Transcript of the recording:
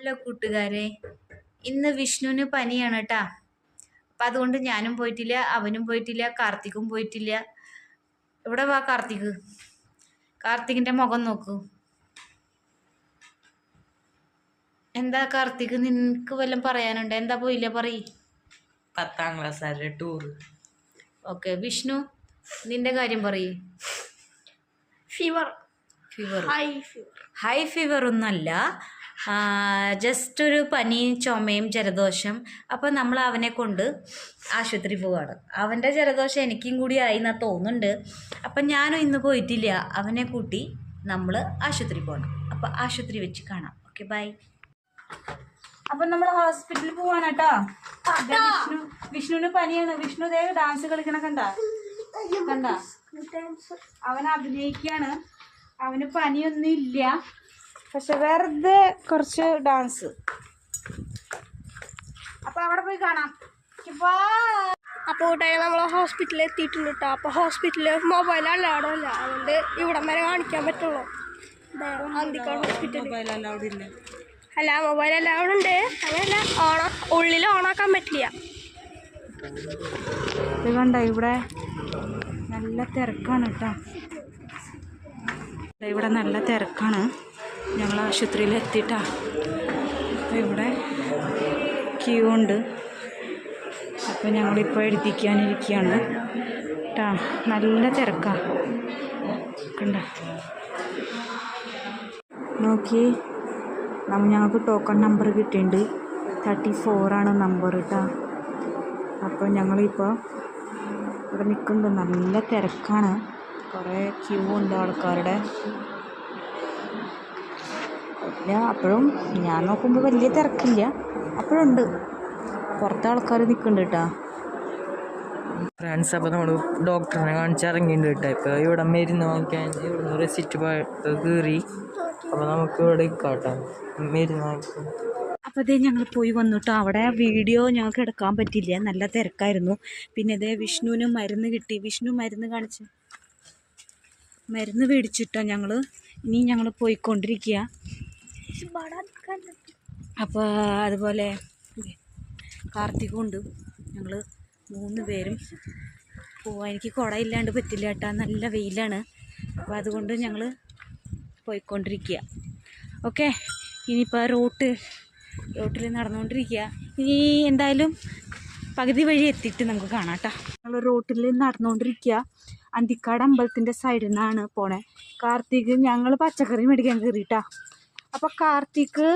Hello കൂട്ടുകാരെ, ഇന്ന് വിഷ്ണുവിന് പനിയാണ് കേട്ടാ. അപ്പം അതുകൊണ്ട് ഞാനും പോയിട്ടില്ല, അവനും പോയിട്ടില്ല, കാർത്തിക്കും പോയിട്ടില്ല. ഇവിടെ വാ കാർത്തിക്. കാർത്തികിന്റെ മുഖം നോക്കൂ. എന്താ കാർത്തിക്, നിനക്ക് വല്ലതും പറയാനുണ്ട്? എന്താ പോയില്ല പറയ്. 10ാം ക്ലാസ് ടൂർ. ഓക്കെ വിഷ്ണു, നിന്റെ കാര്യം പറയ്. ഫീവർ ഹൈ ഫീവർ ഒന്നല്ല, ജസ്റ്റ് ഒരു പനിയും ചുമയും ജലദോഷം. അപ്പം നമ്മൾ അവനെ കൊണ്ട് ആശുപത്രി പോവാണ്. അവൻ്റെ ജലദോഷം എനിക്കും കൂടി ആയി എന്നാ തോന്നുന്നുണ്ട്. അപ്പം ഞാനും ഇന്ന് പോയിട്ടില്ല. അവനെ കൂട്ടി നമ്മൾ ആശുപത്രി പോകണം. അപ്പം ആശുപത്രി വെച്ച് കാണാം. Okay bye. അപ്പം നമ്മൾ ഹോസ്പിറ്റലിൽ പോവാണ് കേട്ടോ. വിഷ്ണുവിന് പനിയാണ്. വിഷ്ണു ദേ ഡാൻസ് കളിക്കണ കണ്ട അവൻ അഭിനയിക്കുകയാണ്. അവന് പനിയൊന്നും ഇല്ല, പക്ഷെ വെറുതെ കുറച്ച് ഡാൻസ്. അപ്പൊ അവിടെ പോയി കാണാം. അപ്പോൾ കൂട്ടായി നമ്മൾ ഹോസ്പിറ്റലിൽ എത്തിയിട്ടുണ്ട് കേട്ടോ. അപ്പോൾ ഹോസ്പിറ്റലിൽ മൊബൈൽ അല്ലാടല്ല, അതുകൊണ്ട് ഇവിടം വരെ കാണിക്കാൻ പറ്റുള്ളൂ. അന്തിക്കാട് ഹോസ്പിറ്റലിൽ അല്ല, മൊബൈൽ എല്ലാവരും ഉണ്ട്. അങ്ങനെയല്ല, ഉള്ളിൽ ഓണാക്കാൻ പറ്റില്ല. ഇത് കണ്ട, ഇവിടെ നല്ല തിരക്കാണ് കേട്ടോ. ഇവിടെ നല്ല തിരക്കാണ്. ഞങ്ങൾ ആശുപത്രിയിൽ എത്തിയിട്ടാ. അപ്പോൾ ഇവിടെ ക്യൂ ഉണ്ട്. അപ്പോൾ ഞങ്ങളിപ്പോൾ എഴുതിക്കാനിരിക്കുകയാണ് കേട്ടോ. നല്ല തിരക്കാണ് കണ്ട. നോക്കി, ഞങ്ങൾക്ക് ടോക്കൺ നമ്പർ കിട്ടിയിട്ടുണ്ട്. 34 നമ്പർ കേട്ടോ. അപ്പോൾ ഞങ്ങളിപ്പോൾ ഇവിടെ നിൽക്കുന്നുണ്ട്. നല്ല തിരക്കാണ്, കുറേ ക്യൂ ഉണ്ട് ആൾക്കാരുടെ. ഇല്ല, അപ്പോഴും ഞാൻ നോക്കുമ്പോൾ വലിയ തിരക്കില്ല. അപ്പോഴുണ്ട്, പുറത്തെ ആൾക്കാർ നിൽക്കുന്നുണ്ട് കേട്ടോ. ഫ്രണ്ട്സ്, അപ്പോൾ നമ്മൾ ഡോക്ടറിനെ കാണിച്ചിറങ്ങിയിട്ടുണ്ട് കേട്ടോ. ഇപ്പോൾ ഇവിടെ മരുന്ന് വാങ്ങിക്കാൻ ഇവിടെ റെസിറ്റ് കയറി. അപ്പോൾ നമുക്ക് ഇവിടെ ഇക്കാട്ടോ മരുന്ന് വാങ്ങിക്കും. അപ്പോൾ ഇതേ ഞങ്ങൾ പോയി വന്നു കേട്ടോ. അവിടെ വീഡിയോ ഞങ്ങൾക്ക് എടുക്കാൻ പറ്റില്ല, നല്ല തിരക്കായിരുന്നു. പിന്നെ ഇതേ വിഷ്ണുവിന് മരുന്ന് കിട്ടി. വിഷ്ണു മരുന്ന് കാണിച്ച് മരുന്ന് മേടിച്ചിട്ടാ ഞങ്ങൾ. ഇനി ഞങ്ങൾ പോയിക്കൊണ്ടിരിക്കുക. അപ്പോൾ അതുപോലെ കാർത്തികുണ്ട്. ഞങ്ങൾ 3 പേരും പോവാൻ. എനിക്ക് കുട ഇല്ലാണ്ട് പറ്റില്ല കേട്ടോ, നല്ല വെയിലാണ്. അപ്പോൾ അതുകൊണ്ട് ഞങ്ങൾ പോയിക്കൊണ്ടിരിക്കുക. ഓക്കെ, ഇനിയിപ്പോൾ റോട്ടിൽ നടന്നുകൊണ്ടിരിക്കുക. ഇനി എന്തായാലും പകുതി വഴി എത്തിയിട്ട് നമുക്ക് കാണാം കേട്ടോ. ഞങ്ങൾ റോട്ടിൽ നടന്നുകൊണ്ടിരിക്കുക. അന്തിക്കാട് അമ്പലത്തിൻ്റെ സൈഡിൽ നിന്നാണ് പോണേ. കാർത്തിക് ഞങ്ങൾ പച്ചക്കറി മേടിക്കാൻ കയറിയിട്ടാ. അപ്പോൾ കാർത്തിക്